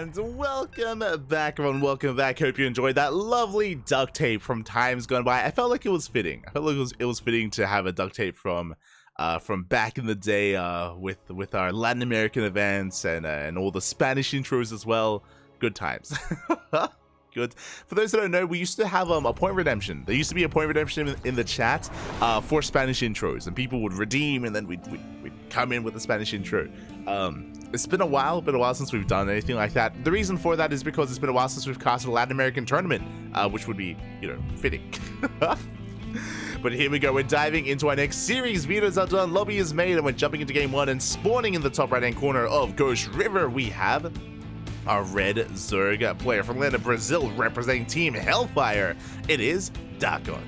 And welcome back, everyone. Welcome back. Hope you enjoyed that lovely duct tape from times gone by. I felt like it was fitting. I felt like it was fitting to have a duct tape from back in the day with our Latin American events and all the Spanish intros as well. Good times. Good. For those that don't know, we used to have a point redemption. There used to be a point redemption in the chat for Spanish intros, and people would redeem, and then we'd come in with the Spanish intro. It's been a while since we've done anything like that. The reason for that is because it's been a while since we've cast a Latin American tournament, which would be, you know, fitting. But here we go. We're diving into our next series. Vetoes are done, lobby is made, and we're jumping into game one. And spawning in the top right-hand corner of Ghost River, we have our red Zerg player from land of Brazil representing Team Hellfire. It is DakkoN.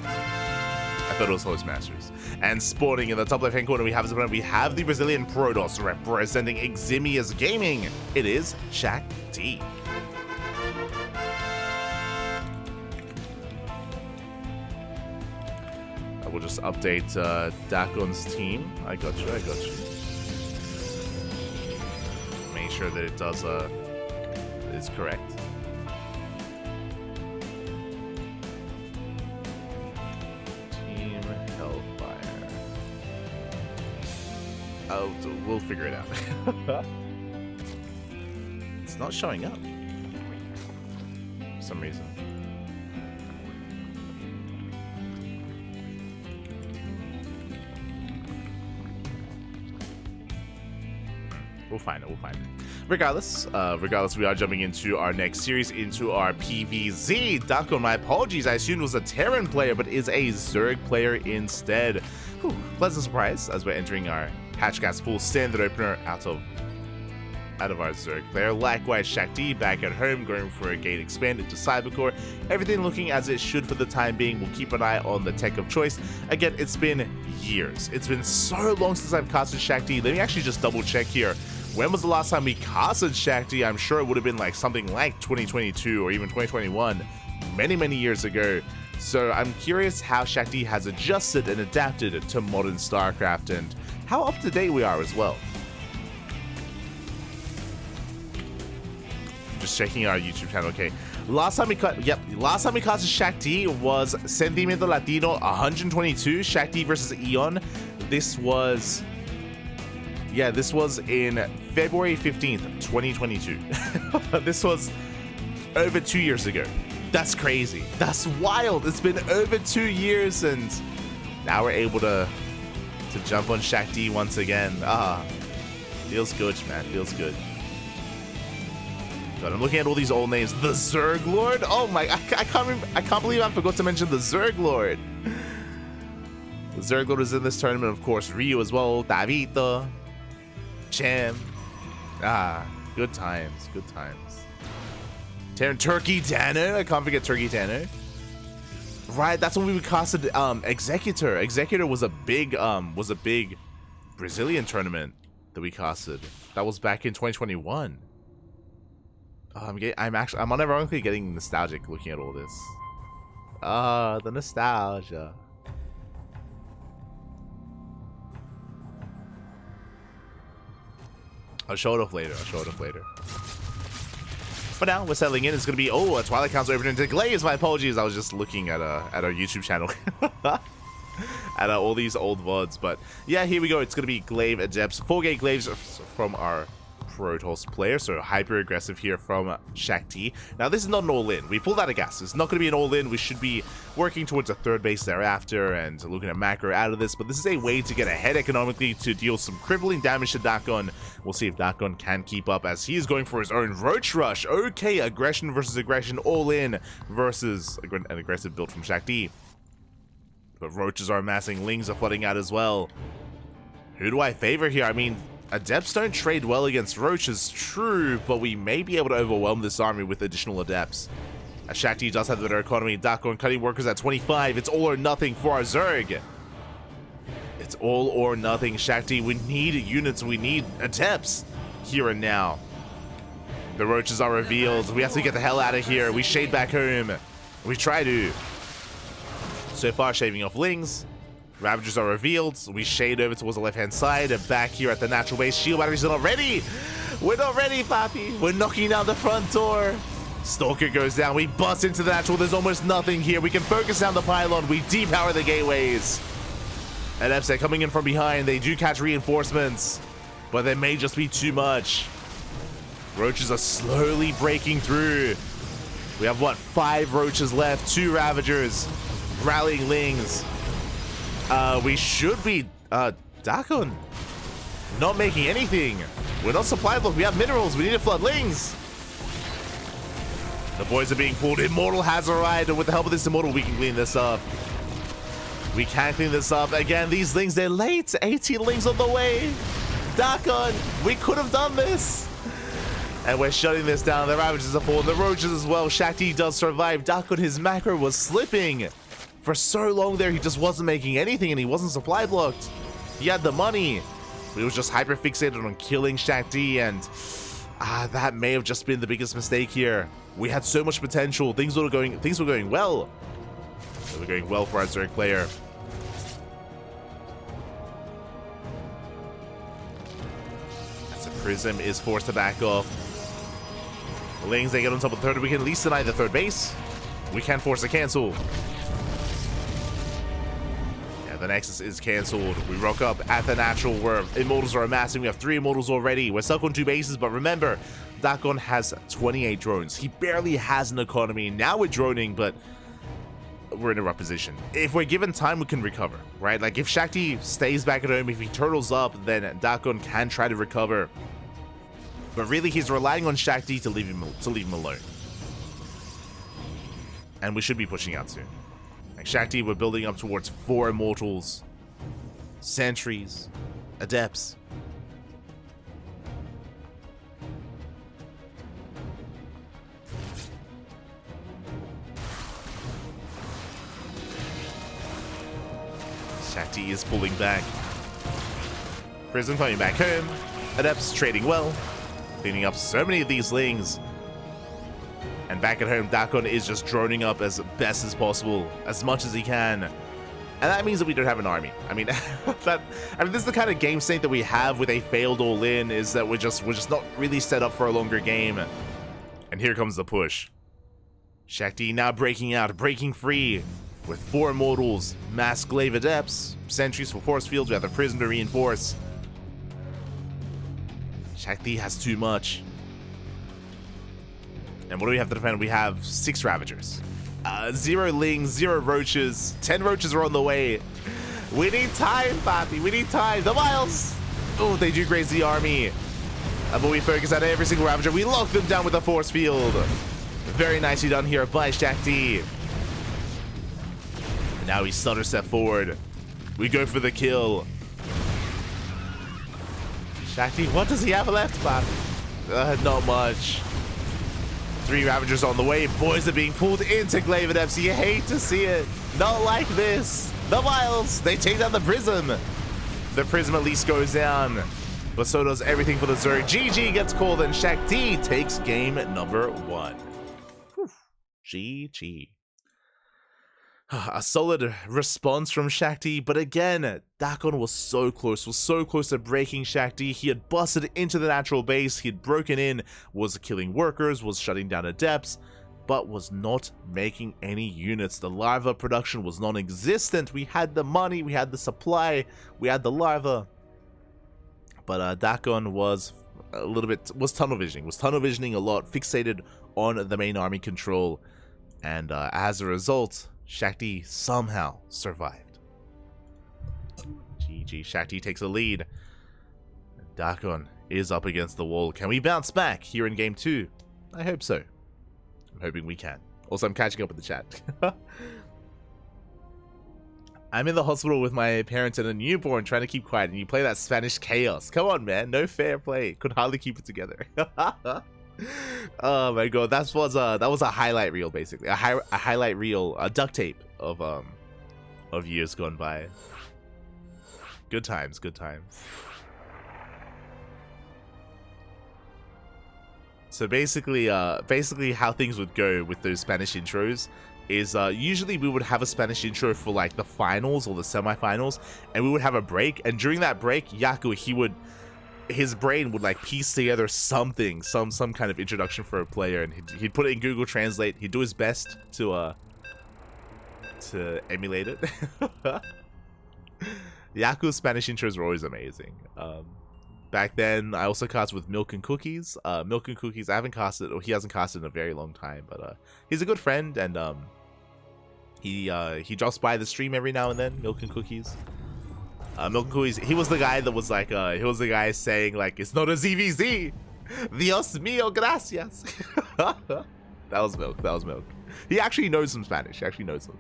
I thought it was Hostmasters. And spawning in the top left-hand corner, we have the Brazilian Protoss representing Eximius Gaming. It is Shakti. I will just update DakkoN's team. I got you. Make sure that it does is correct. Team Hellfire. Oh, we'll figure it out. It's not showing up for some reason. We'll find it. Regardless, we are jumping into our next series, into our PvZ. DakkoN, my apologies, I assumed it was a Terran player, but is a Zerg player instead. Whew, pleasant surprise as we're entering our Hatchcast pool standard opener out of our Zerg player. Likewise, Shakti back at home, going for a gate expanded to Cybercore. Everything looking as it should for the time being. We'll keep an eye on the tech of choice. Again, it's been years. It's been so long since I've casted Shakti. Let me actually just double check here. When was the last time we casted Shakti? I'm sure it would have been like something like 2022 or even 2021, many years ago. So I'm curious how Shakti has adjusted and adapted to modern StarCraft and how up to date we are as well. Just checking our YouTube channel. Okay, last time we casted Shakti was Sentimiento Latino 122, Shakti versus Eon. This was in February 15th, 2022. This was over 2 years ago. That's crazy. That's wild. It's been over 2 years, and now we're able to jump on Shakti once again. Feels good, man. Feels good. God, I'm looking at all these old names. The Zerg Lord. Oh my! I can't believe I forgot to mention the Zerg Lord. The Zerg Lord is in this tournament, of course. Ryu as well. Davito. Cham. Good times. Turkey Dano. I can't forget Turkey Dano. Right, that's when we casted Executor. Executor was a big Brazilian tournament that we casted. That was back in 2021. I'm unironically getting nostalgic looking at all this. The nostalgia. I'll show it off later. But now we're settling in. It's gonna be a Twilight Council opening into Glaze. My apologies. I was just looking at our YouTube channel. At all these old VODs. But yeah, here we go. It's gonna be Glaive Adepts. 4-gate Glaives from our Protoss player, so hyper aggressive here from Shakti. Now this is not an all-in. We pulled out of gas. It's not going to be an all-in. We should be working towards a third base thereafter and looking at macro out of this, but this is a way to get ahead economically to deal some crippling damage to DakkoN. We'll see if DakkoN can keep up as he is going for his own Roach Rush. Okay, aggression versus aggression, all-in versus an aggressive build from Shakti. But Roaches are amassing, Lings are flooding out as well. Who do I favor here? I mean, Adepts don't trade well against Roaches, true, but we may be able to overwhelm this army with additional Adepts. As Shakti does have the better economy, DakkoN cutting workers at 25. It's all or nothing for our Zerg. It's all or nothing, Shakti. We need units, we need Adepts here and now. The Roaches are revealed. We have to get the hell out of here. We shade back home. We try to. So far, shaving off Lings. Ravagers are revealed. We shade over towards the left-hand side. And back here at the natural base. Shield batteries are not ready. We're not ready, Papi. We're knocking down the front door. Stalker goes down. We bust into the natural. There's almost nothing here. We can focus down the pylon. We depower the gateways. And Epsec coming in from behind. They do catch reinforcements, but there may just be too much. Roaches are slowly breaking through. We have, what, 5 roaches left, 2 ravagers, rallying lings. We should be, DakkoN, not making anything. We're not supply block. We have minerals. We need to flood lings. The boys are being pulled. Immortal has arrived, and with the help of this Immortal, we can clean this up. We can clean this up. Again, these lings, they're late. 18 lings on the way. DakkoN, we could have done this. And we're shutting this down. The Ravagers are falling. The Roaches as well. Shakti does survive. DakkoN, his macro was slipping. For so long there, he just wasn't making anything, and he wasn't supply blocked. He had the money. He was just hyper fixated on killing Shakti, and that may have just been the biggest mistake here. We had so much potential. Things were going well. They were going well for our Zerg player. As a Prism is forced to back off. The Lings, they get on top of the third. We can at least deny the third base. We can force a cancel. Yeah, the Nexus is cancelled. We rock up at the natural where Immortals are amassing. We have 3 Immortals already. We're stuck on 2 bases, but remember, DakkoN has 28 drones. He barely has an economy. Now we're droning, but we're in a rough position. If we're given time, we can recover, right? Like, if Shakti stays back at home, if he turtles up, then DakkoN can try to recover. But really, he's relying on Shakti to leave him alone. And we should be pushing out soon. Like, Shakti, we're building up towards 4 Immortals, Sentries, Adepts. Shakti is pulling back. Prism coming back home. Adepts trading well. Cleaning up so many of these lings. And back at home, DakkoN is just droning up as best as possible, as much as he can. And that means that we don't have an army. I mean, this is the kind of game state that we have with a failed all-in, is that we're just not really set up for a longer game. And here comes the push. Shakti now breaking out, breaking free. With 4 Immortals, Mass Glaive Adepts, Sentries for Force Fields, we have the Prism to reinforce. Shakti has too much. And what do we have to defend? We have 6 Ravagers. 0 Lings, 0 Roaches. 10 Roaches are on the way. We need time, Papi. We need time. The Miles! Oh, they do graze the army. But we focus on every single Ravager. We lock them down with a Force Field. Very nicely done here by Shakti. Now we stutter step forward. We go for the kill. Shakti, what does he have left, man? Not much. 3 Ravagers on the way. Boys are being pulled into Glaive Adepts. You hate to see it. Not like this. The Miles, they take down the Prism. The Prism at least goes down. But so does everything for the Zerg. GG gets called, and Shakti takes game number 1. Whew. GG. A solid response from Shakti, but again, DakkoN was so close to breaking Shakti. He had busted into the natural base, he had broken in, was killing workers, was shutting down Adepts, but was not making any units. The larva production was non-existent. We had the money, we had the supply, we had the larva, but DakkoN was tunnel visioning a lot, fixated on the main army control, and as a result, Shakti somehow survived. GG, Shakti takes a lead. DakkoN is up against the wall. Can we bounce back here in game 2? I hope so. I'm hoping we can. Also, I'm catching up with the chat. I'm in the hospital with my parents and a newborn trying to keep quiet, and you play that Spanish chaos. Come on, man. No fair play. Could hardly keep it together. Oh my god, that was a highlight reel, basically a highlight reel, duct tape of years gone by. Good times, good times. So basically how things would go with those Spanish intros is usually we would have a Spanish intro for like the finals or the semifinals, and we would have a break, and during that break, Yaku, his brain would like piece together something, some kind of introduction for a player, and he'd put it in Google Translate. He'd do his best to emulate it. Yaku's Spanish intros were always amazing. Back then, I also cast with Milk and Cookies. Milk and Cookies, I haven't casted, or he hasn't casted in a very long time, but he's a good friend, and he drops by the stream every now and then. Milk and Cookies. Milk and Cookies, he was the guy that was like, he was the guy saying like, it's not a ZVZ. Dios mío, gracias. That was Milk. That was Milk. He actually knows some Spanish. He actually knows some,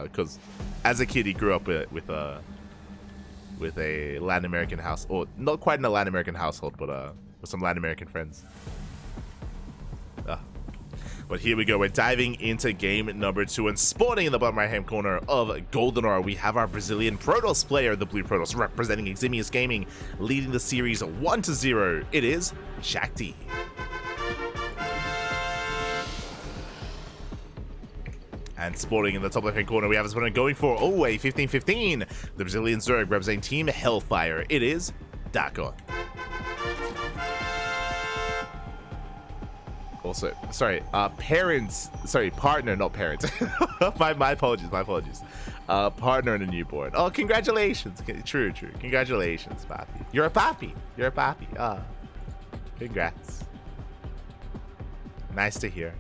because as a kid he grew up with a Latin American house, or not quite in a Latin American household, but with some Latin American friends. But here we go, we're diving into game number 2, and spawning in the bottom right hand corner of Goldenor, we have our Brazilian Protoss player, the Blue Protoss, representing Eximius Gaming, leading the series 1-0. It is Shakti. And spawning in the top left hand corner, we have his opponent going for, a 15-15. The Brazilian Zerg representing Team Hellfire. It is DakkoN. Also, sorry, partner, not parent. my apologies. Partner and a newborn. Oh, congratulations. True. Congratulations, papi. You're a papi. Congrats. Nice to hear.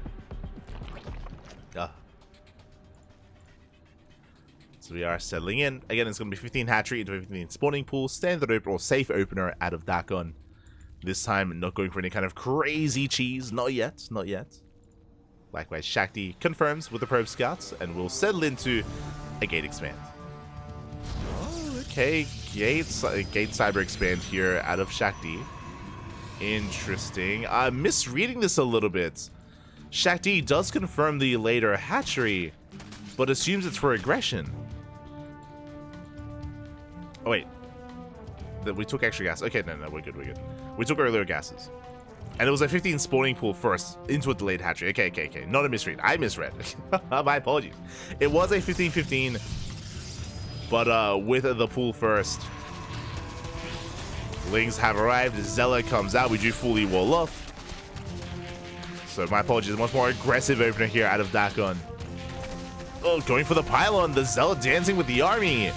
So we are settling in. Again, it's going to be 15 hatchery into 15 spawning pool, standard opener or safe opener out of DakkoN. This time, not going for any kind of crazy cheese. Not yet. Likewise, Shakti confirms with the probe scouts, and will settle into a gate expand. Oh, okay. Gate cyber expand here out of Shakti. Interesting. I'm misreading this a little bit. Shakti does confirm the later hatchery, but assumes it's for aggression. Oh, wait. We took extra gas. Okay, no, we're good. We took earlier gases. And it was a 15 spawning pool first into a delayed hatchery. Okay. Not a misread. I misread. My apologies. It was a 15-15, but with the pool first. Lings have arrived. Zella comes out. We do fully wall off. So my apologies. Much more aggressive opener here out of DakkoN. Oh, going for the pylon. The Zella dancing with the army.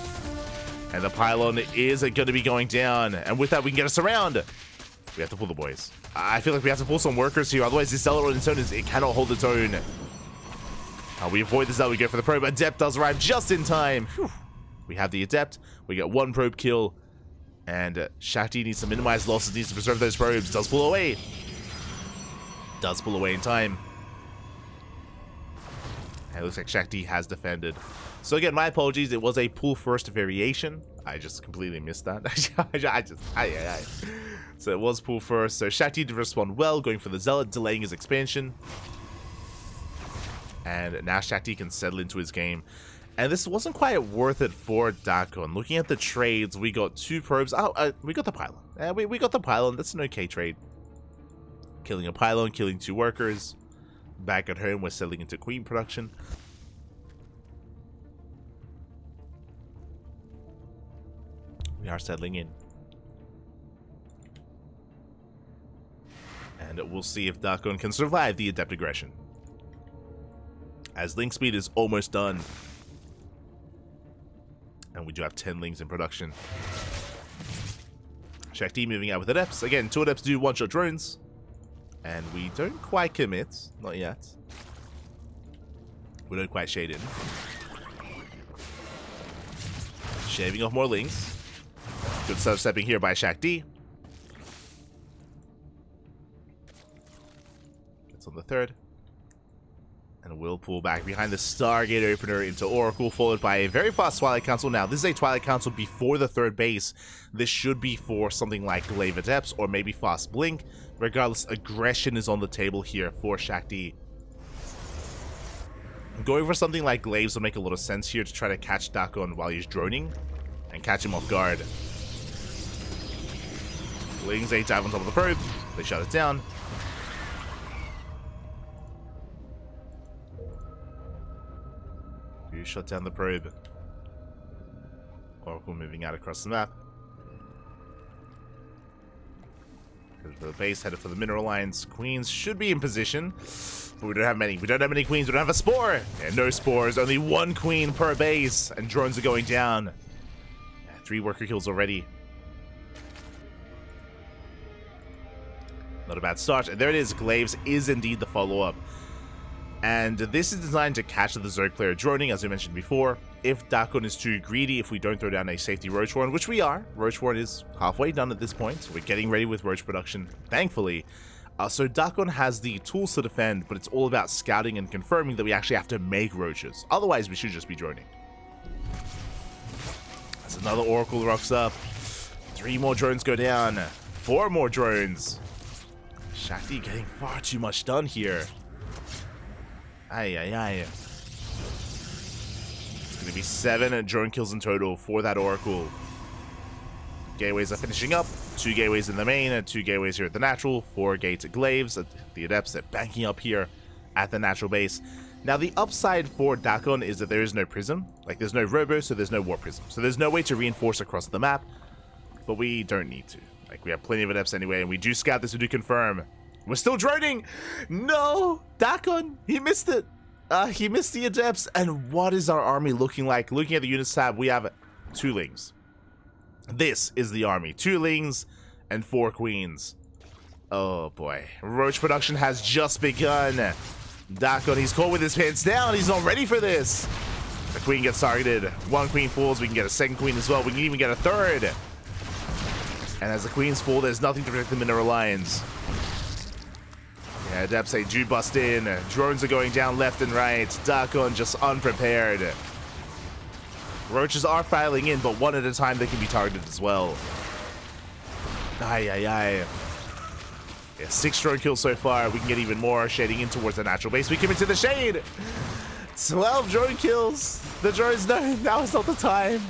And the pylon is going to be going down. And with that, we can get us around. We have to pull the boys. I feel like we have to pull some workers here. Otherwise, this Zealot on its own, it cannot hold its own. We avoid the Zealot. We go for the probe. Adept does arrive just in time. Whew. We have the Adept. We get one probe kill. And Shakti needs to minimize losses. Needs to preserve those probes. Does pull away. Does pull away in time. And it looks like Shakti has defended. So again, my apologies. It was a pull first variation. I just completely missed that. So it was pull first. So Shakti did respond well, going for the Zealot, delaying his expansion. And now Shakti can settle into his game. And this wasn't quite worth it for DakkoN. Looking at the trades, we got 2 probes. We got the pylon. We got the pylon. That's an okay trade. Killing a pylon, killing 2 workers. Back at home, we're settling into queen production. We are settling in. And we'll see if DakkoN can survive the Adept aggression. As link speed is almost done. And we do have 10 links in production. Shakti moving out with Adepts. Again, 2 Adepts do one-shot drones. And we don't quite commit. Not yet. We don't quite shade in. Shaving off more links. Good sidestepping here by Shakti. Gets on the 3rd. And we'll pull back behind the Stargate opener into Oracle, followed by a very fast Twilight Council. Now, this is a Twilight Council before the 3rd base. This should be for something like Glaive Adepts or maybe Fast Blink. Regardless, aggression is on the table here for Shakti. Going for something like Glaives will make a lot of sense here to try to catch DakkoN while he's droning and catch him off guard. Lings, they dive on top of the probe. They shut it down. You shut down the probe. Oracle moving out across the map. Headed for the base, headed for the mineral lines. Queens should be in position, but we don't have many. We don't have many queens. We don't have a spore. And no spores. Only one queen per base, and drones are going down. 3 worker kills already. Not a bad start. And there it is. Glaives is indeed the follow-up. And this is designed to catch the Zerg player droning, as I mentioned before. If DakkoN is too greedy, if we don't throw down a safety Roach Warren, which we are. Roach Warren is halfway done at this point. So we're getting ready with Roach production, thankfully. So DakkoN has the tools to defend, but it's all about scouting and confirming that we actually have to make Roaches. Otherwise, we should just be droning. As another Oracle rocks up. 3 more drones go down. 4 more drones. Shakti getting far too much done here. Aye, aye, aye. It's going to be 7 drone kills in total for that Oracle. Gateways are finishing up. 2 gateways in the main and 2 gateways here at the natural. 4 gates at Glaives. The Adepts are banking up here at the natural base. Now, the upside for DakkoN is that there is no prism. Like, there's no robo, so there's no warp prism. So there's no way to reinforce across the map. But we don't need to. Like, we have plenty of Adepts anyway, and we do scout this, we do confirm. We're still droning! No! DakkoN! He missed it! He missed the Adepts, and what is our army looking like? Looking at the units tab, we have 2 Lings. This is the army. 2 Lings and 4 Queens. Oh boy. Roach production has just begun. DakkoN, he's caught with his pants down. He's not ready for this. The Queen gets targeted. 1 Queen falls. We can get a 2nd Queen as well. We can even get a 3rd. And as the Queens fall, there's nothing to protect the mineral lines. Yeah, Adepts, they do bust in. Drones are going down left and right. DakkoN just unprepared. Roaches are filing in, but 1 at a time they can be targeted as well. Aye, aye, aye. Yeah, 6 drone kills so far. We can get even more shading in towards the natural base. We come into the shade. 12 drone kills. The drones, no, now is not the time.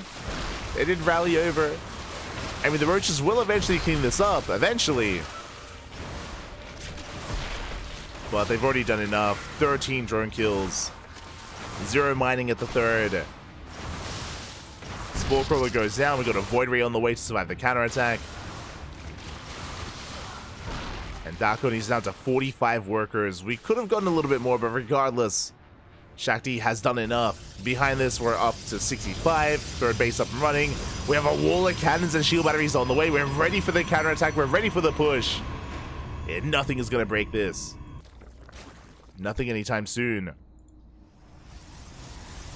They didn't rally over. I mean, the Roaches will eventually clean this up. Eventually. But they've already done enough. 13 drone kills. 0 mining at the 3rd. Spore Crawler goes down. We got a Void Ray on the way to survive the counterattack. And DakkoN is down to 45 workers. We could have gotten a little bit more, but regardless, Shakti has done enough. Behind this, we're up to 65. 3rd base up and running. We have a wall of cannons and shield batteries on the way. We're ready for the counterattack. We're ready for the push. And nothing is going to break this. Nothing anytime soon.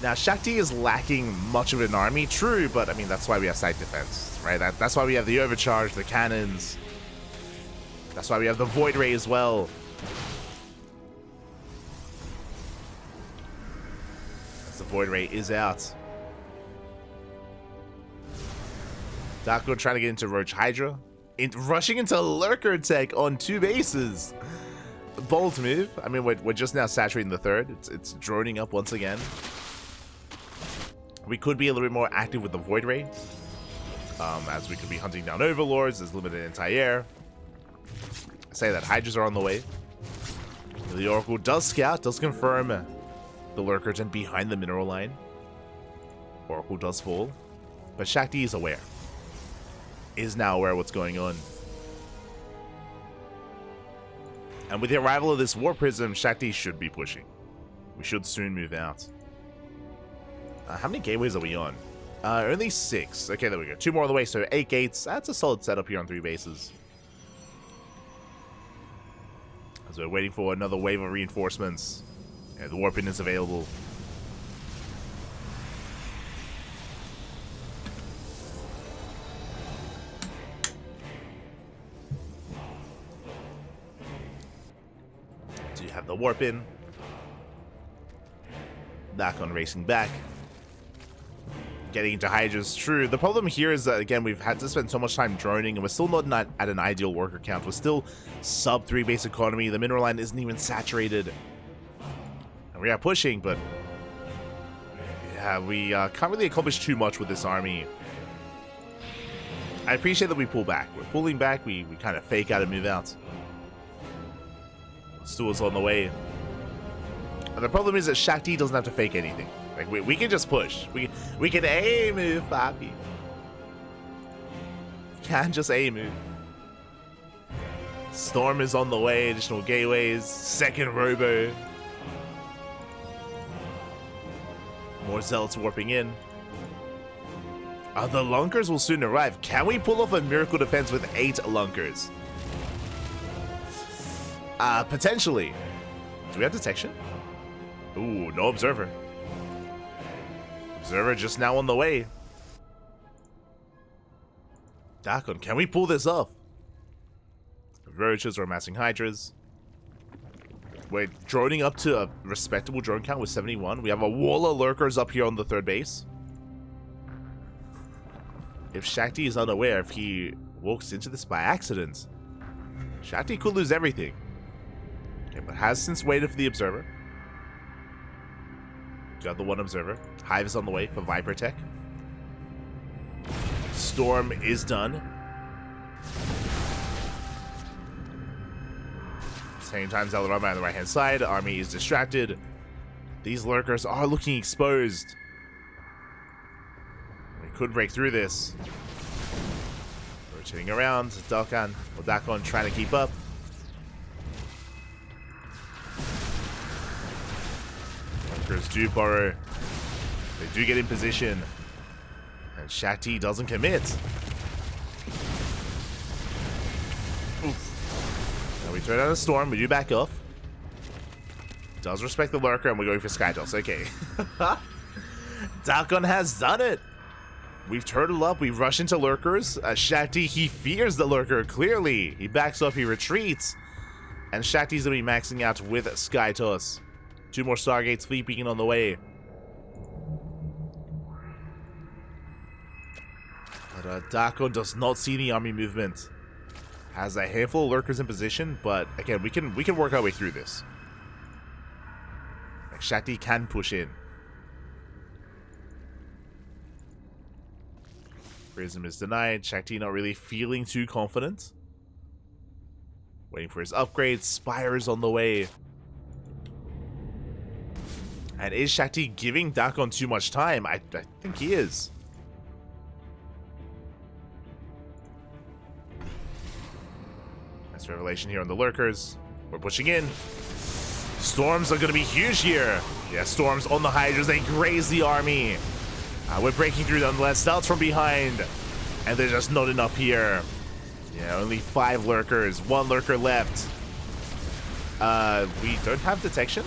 Now, Shakti is lacking much of an army. True, but I mean, that's why we have site defense, right? That's why we have the overcharge, the cannons. That's why we have the Void Ray as well. As the Void Ray is out. DakkoN trying to get into Roach Hydra. Rushing into Lurker Tech on 2 bases. Bold move. I mean, we're just now saturating the 3rd. It's droning up once again. We could be a little bit more active with the Void Ray. As we could be hunting down Overlords. There's limited anti-air. Say that Hydras are on the way. The Oracle does scout, does confirm the Lurker Tent behind the mineral line. Oracle does fall. But Shakti is aware. Is now aware of what's going on. And with the arrival of this War Prism, Shakti should be pushing. We should soon move out. How many gateways are we on? Only 6. Okay, there we go. 2 more on the way, so 8 gates. That's a solid setup here on 3 bases. As we're waiting for another wave of reinforcements. Yeah, the Warpin is available. So you have the Warpin. DakkoN racing back. Getting into Hydras, true. The problem here is that, again, we've had to spend so much time droning, and we're still not at an ideal worker count. We're still sub 3 base economy. The mineral line isn't even saturated. And we are pushing, but yeah, we can't really accomplish too much with this army. I appreciate that we pull back. We're pulling back. We kind of fake out and move out. Stuart's on the way. And the problem is that Shakti doesn't have to fake anything. Like, we can just push. We can A-move, Papi. Can just A-move. Storm is on the way, additional gateways, second robo. More zealots warping in. The lunkers will soon arrive. Can we pull off a miracle defense with 8 lunkers? Potentially. Do we have detection? Ooh, no observer. Observer just now on the way. DakkoN, can we pull this off? Roaches are amassing hydras. We're droning up to a respectable drone count with 71. We have a wall of lurkers up here on the third base. If Shakti is unaware, if he walks into this by accident, Shakti could lose everything. Okay, but has since waited for the observer. Got the one observer. Hive is on the way for Viper Tech. Storm is done. Same time, Zealorama on the right hand side. Army is distracted. These lurkers are looking exposed. We could break through this. Rotating around. DakkoN trying to keep up. Lurkers do burrow. They do get in position. And Shakti doesn't commit. Oof. Now we turn on a storm. We do back off. Does respect the lurker, and we're going for Skytoss. Okay. DakkoN has done it. We've turtled up. We rush into lurkers. Shakti, he fears the lurker. Clearly, he backs off. He retreats. And Shakti's going to be maxing out with Skytoss. 2 more Stargates, Fleet Beacon on the way. But DakkoN does not see the army movement. Has a handful of lurkers in position, but again, we can work our way through this. Like, Shakti can push in. Prism is denied. Shakti not really feeling too confident. Waiting for his upgrades. Spire is on the way. And is Shakti giving DakkoN too much time? I think he is. Nice revelation here on the lurkers. We're pushing in. Storms are going to be huge here. Yeah, storms on the hydras. They graze the army. We're breaking through nonetheless. Stealth from behind. And there's just not enough here. Yeah, only 5 lurkers. 1 lurker left. We don't have detection.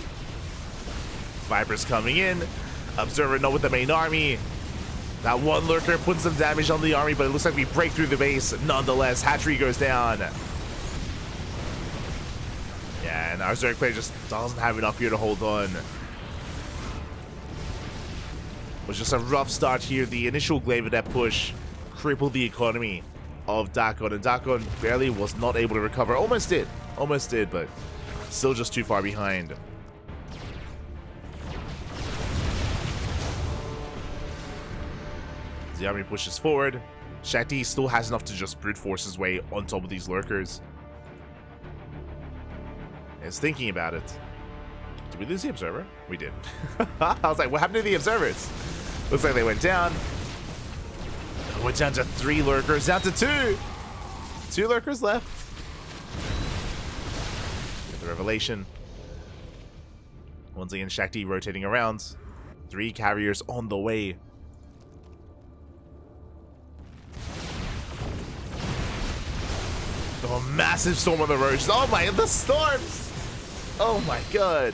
Viper's coming in. Observer not with the main army. That 1 lurker puts some damage on the army, but it looks like we break through the base. Nonetheless, hatchery goes down. Yeah, and our Zerg player just doesn't have enough here to hold on. It was just a rough start here. The initial Glaive Adept push crippled the economy of DakkoN, and DakkoN barely was not able to recover. Almost did, but still just too far behind. The army pushes forward. Shakti still has enough to just brute force his way on top of these lurkers. Is thinking about it. Did we lose the observer? We did. I was like, what happened to the observers? Looks like they went down. We're down to 3 lurkers, down to 2. 2 lurkers left. The revelation. Once again, Shakti rotating around. 3 carriers on the way. Oh, massive storm on the roads. Oh my, the storms! Oh my god.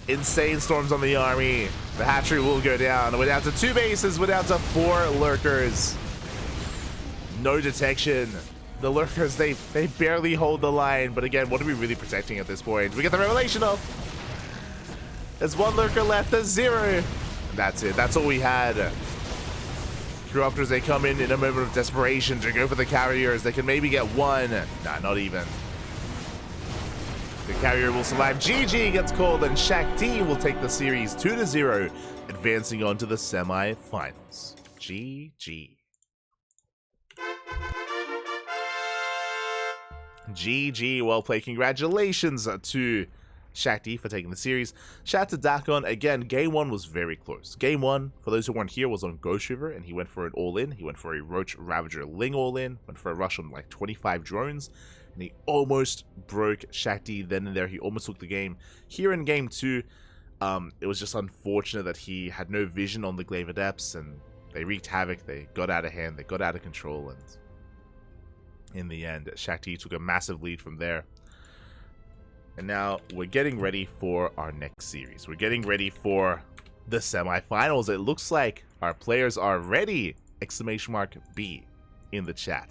Insane storms on the army. The hatchery will go down. We're down to 2 bases. We're down to 4 lurkers. No detection. The lurkers, they barely hold the line. But again, what are we really protecting at this point? We get the revelation of. There's 1 lurker left. There's 0. That's it. That's all we had. Corruptors, they come in a moment of desperation to go for the carriers. They can maybe get 1. Nah, not even. The carrier will survive. GG gets called, and Shakti will take the series 2-0, advancing on to the semi-finals. GG. GG, well played. Congratulations to Shakti for taking the series. Shout out to DakkoN. Again, game 1 was very close. Game 1, for those who weren't here, was on Ghost River, and he went for an all-in. He went for a Roach Ravager Ling all-in, went for a rush on like 25 drones. and he almost broke Shakti then and there. He almost took the game. Here in game 2, it was just unfortunate that he had no vision on the Glaive Adepts, and they wreaked havoc. They got out of hand, they got out of control, and in the end, Shakti took a massive lead from there. And now we're getting ready for our next series. We're getting ready for the semifinals. It looks like our players are ready! ! B in the chat.